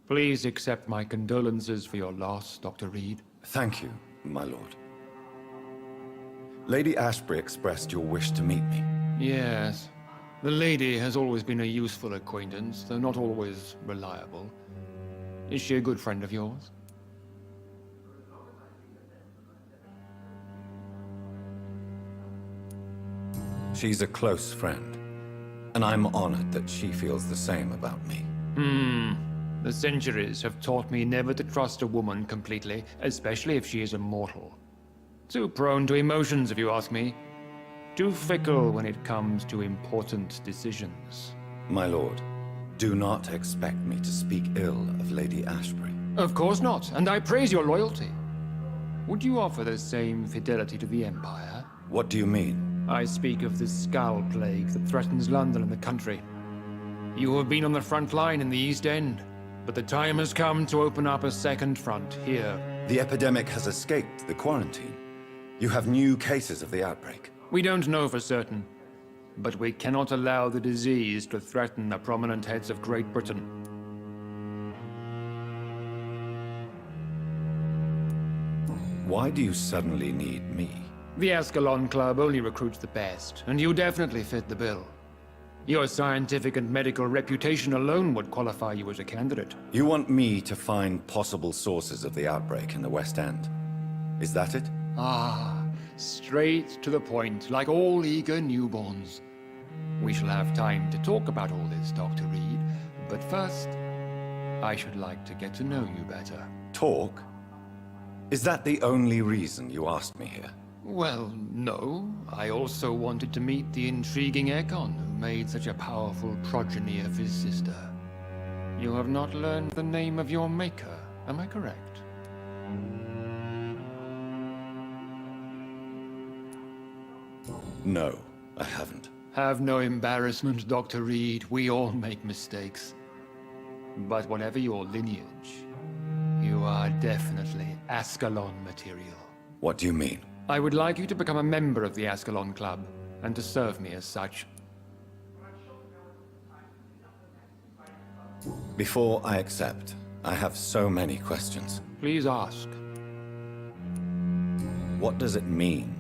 Speaker 11: Please accept my condolences for your loss, Dr. Reed.
Speaker 1: Thank you, my lord. Lady Ashbury expressed your wish to meet me.
Speaker 11: Yes. The lady has always been a useful acquaintance, though not always reliable. Is she a good friend of yours?
Speaker 1: She's a close friend, and I'm honored that she feels the same about me.
Speaker 11: The centuries have taught me never to trust a woman completely, especially if she is a mortal. Too prone to emotions, if you ask me. Too fickle when it comes to important decisions.
Speaker 1: My lord, do not expect me to speak ill of Lady Ashbury.
Speaker 11: Of course not, and I praise your loyalty. Would you offer the same fidelity to the Empire?
Speaker 1: What do you mean?
Speaker 11: I speak of the Skull Plague that threatens London and the country. You have been on the front line in the East End, but the time has come to open up a second front here.
Speaker 1: The epidemic has escaped the quarantine. You have new cases of the outbreak.
Speaker 11: We don't know for certain, but we cannot allow the disease to threaten the prominent heads of Great Britain.
Speaker 1: Why do you suddenly need me?
Speaker 11: The Ascalon Club only recruits the best, and you definitely fit the bill. Your scientific and medical reputation alone would qualify you as a candidate.
Speaker 1: You want me to find possible sources of the outbreak in the West End. Is that it?
Speaker 11: Ah, straight to the point, like all eager newborns. We shall have time to talk about all this, Dr. Reed, but first, I should like to get to know you better.
Speaker 1: Talk? Is that the only reason you asked me here?
Speaker 11: Well, no. I also wanted to meet the intriguing Ekon, who made such a powerful progeny of his sister. You have not learned the name of your maker, am I correct?
Speaker 1: No, I haven't.
Speaker 11: Have no embarrassment, Dr. Reed. We all make mistakes. But whatever your lineage, you are definitely Ascalon material.
Speaker 1: What do you mean?
Speaker 11: I would like you to become a member of the Ascalon Club, and to serve me as such.
Speaker 1: Before I accept, I have so many questions.
Speaker 11: Please ask.
Speaker 1: What does it mean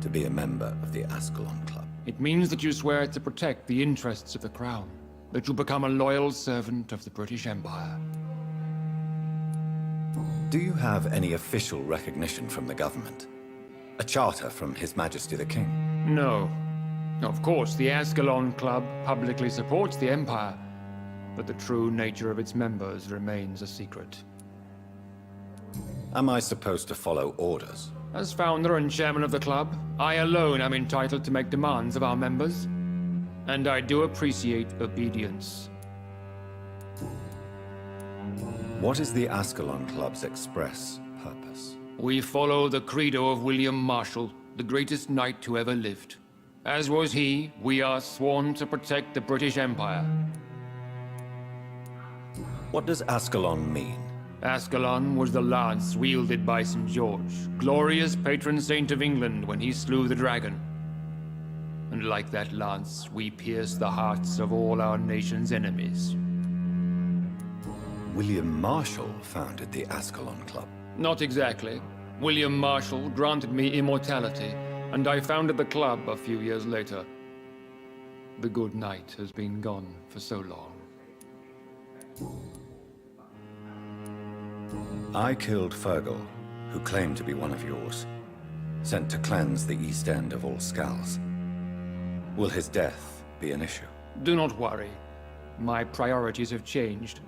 Speaker 1: to be a member of the Ascalon Club?
Speaker 11: It means that you swear to protect the interests of the Crown, that you become a loyal servant of the British Empire.
Speaker 1: Do you have any official recognition from the government? A charter from His Majesty the King?
Speaker 11: No. Of course, the Ascalon Club publicly supports the Empire, but the true nature of its members remains a secret.
Speaker 1: Am I supposed to follow orders?
Speaker 11: As founder and chairman of the club, I alone am entitled to make demands of our members, and I do appreciate obedience.
Speaker 1: What is the Ascalon Club's express purpose?
Speaker 11: We follow the credo of William Marshall, the greatest knight who ever lived. As was he, we are sworn to protect the British Empire.
Speaker 1: What does Ascalon mean?
Speaker 11: Ascalon was the lance wielded by St. George, glorious patron saint of England when he slew the dragon. And like that lance, we pierce the hearts of all our nation's enemies.
Speaker 1: William Marshall founded the Ascalon Club.
Speaker 11: Not exactly. William Marshall granted me immortality, and I founded the club a few years later. The good knight has been gone for so long.
Speaker 1: I killed Fergal, who claimed to be one of yours, sent to cleanse the east end of all skulls. Will his death be an issue?
Speaker 11: Do not worry. My priorities have changed.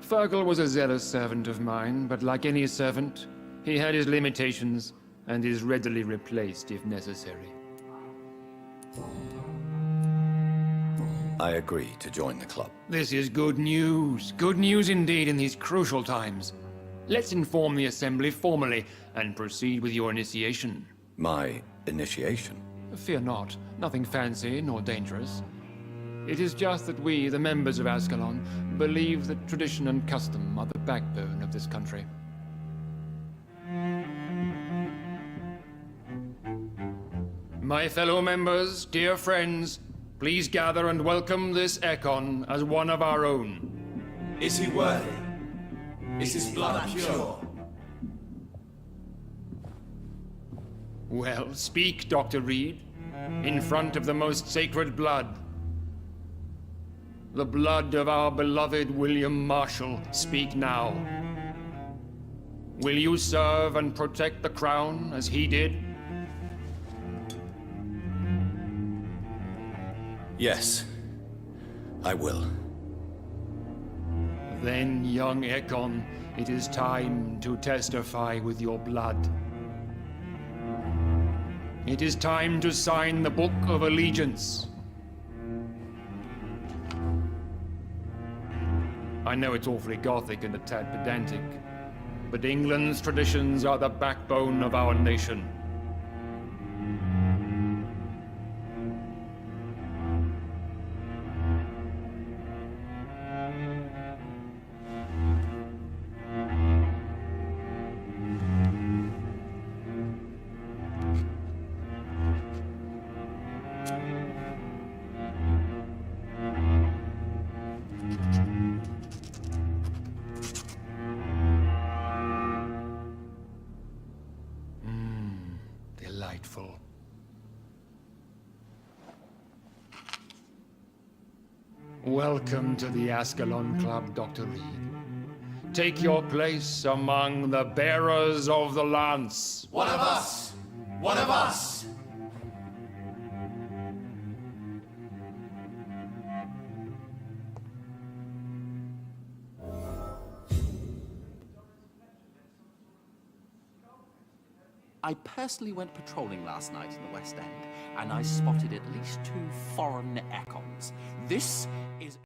Speaker 11: Fergal was a zealous servant of mine, but like any servant, he had his limitations and is readily replaced if necessary.
Speaker 1: I agree to join the club.
Speaker 11: This is good news. Good news indeed in these crucial times. Let's inform the Assembly formally and proceed with your initiation.
Speaker 1: My initiation?
Speaker 11: Fear not. Nothing fancy nor dangerous. It is just that we, the members of Ascalon, believe that tradition and custom are the backbone of this country. My fellow members, dear friends, please gather and welcome this Ekon as one of our own.
Speaker 12: Is he worthy? Is his blood pure?
Speaker 11: Well, speak, Dr. Reed, in front of the most sacred blood. The blood of our beloved William Marshall, speak now. Will you serve and protect the crown as he did?
Speaker 1: Yes, I will.
Speaker 11: Then, young Ekon, it is time to testify with your blood. It is time to sign the Book of Allegiance. I know it's awfully gothic and a tad pedantic, but England's traditions are the backbone of our nation. Delightful. Welcome to the Ascalon Club, Dr. Reed. Take your place among the bearers of the lance.
Speaker 12: One of us! One of us!
Speaker 10: I personally went patrolling last night in the West End, and I spotted at least 2 foreign Ekons. This is...